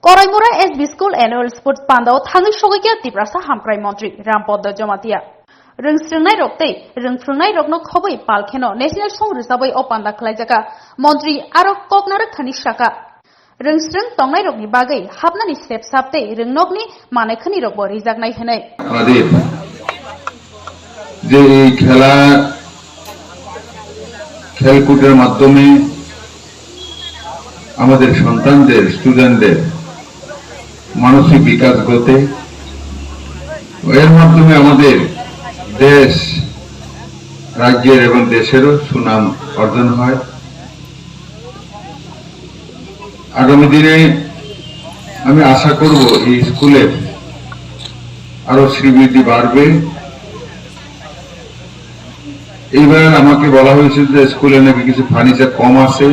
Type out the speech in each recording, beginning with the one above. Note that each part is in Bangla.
Koraimura SB School Annual Sports Panda Thwngni Sogaikia Tiprasa Hamkrai Mantri Rampoda Jamatia. Thwngna rokte Thwngna rokno khoboi palkheno National Song Resabai o Panda Khlaijaka Mantri aro koknara khani shaka. Tongnai rokni bagai hapnani step sapte Thwngnokni manai khani rokbo rijaknai henai. আমাদের যে এই খেলকুটের মাধ্যমে আমাদের সন্তানদের স্টুডেন্টদের মানসিক বিকাশ ঘটে এর মাধ্যমে আমাদের দেশ রাজ্যের এবং দেশেরও সুনাম অর্জন হয়। আগামী দিনে আমি আশা করব এই স্কুলের আরো শ্রীবৃদ্ধি বাড়বে। এইবার আমাকে বলা হয়েছে যে স্কুলে নাকি কিছু ফার্নিচার কম আছে,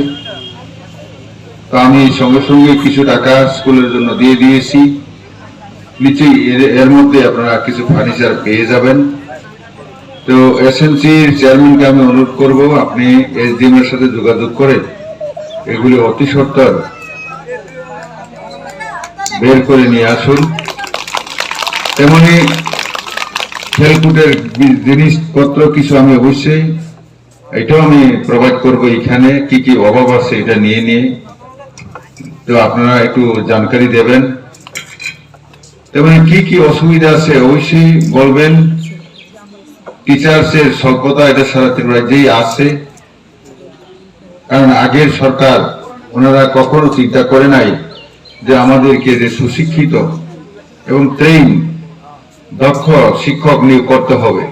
তো আমি সঙ্গে সঙ্গে কিছু টাকা স্কুলের জন্য দিয়ে দিয়েছি। নিচেই এর মধ্যে আপনারা কিছু ফার্নিচার পেয়ে যাবেন। তো এসএনসির চেয়ারম্যানকে আমি অনুরোধ করব আপনি এসডিএম এর সাথে যোগাযোগ করে এগুলি অতি সত্বর বের করে নিয়ে আসুন। তেমনি খেলকুটের জিনিসপত্র কিছু আমি অবশ্যই এটাও আমি প্রোভাইড করবো, এখানে কি কি অভাব আছে এটা নিয়ে তো আপনারা একটু জানকারি দেবেন। তেমনি কি কি অসুবিধা আছে অবশ্যই বলবেন। টিচার্সের স্বল্পতা এটা সারা রাজ্যেই আছে, কারণ আগের সরকার ওনারা কখনো চিন্তা করে নাই যে আমাদেরকে যে সুশিক্ষিত এবং ট্রেন দক্ষ শিক্ষক নিয়োগ করতে হবে।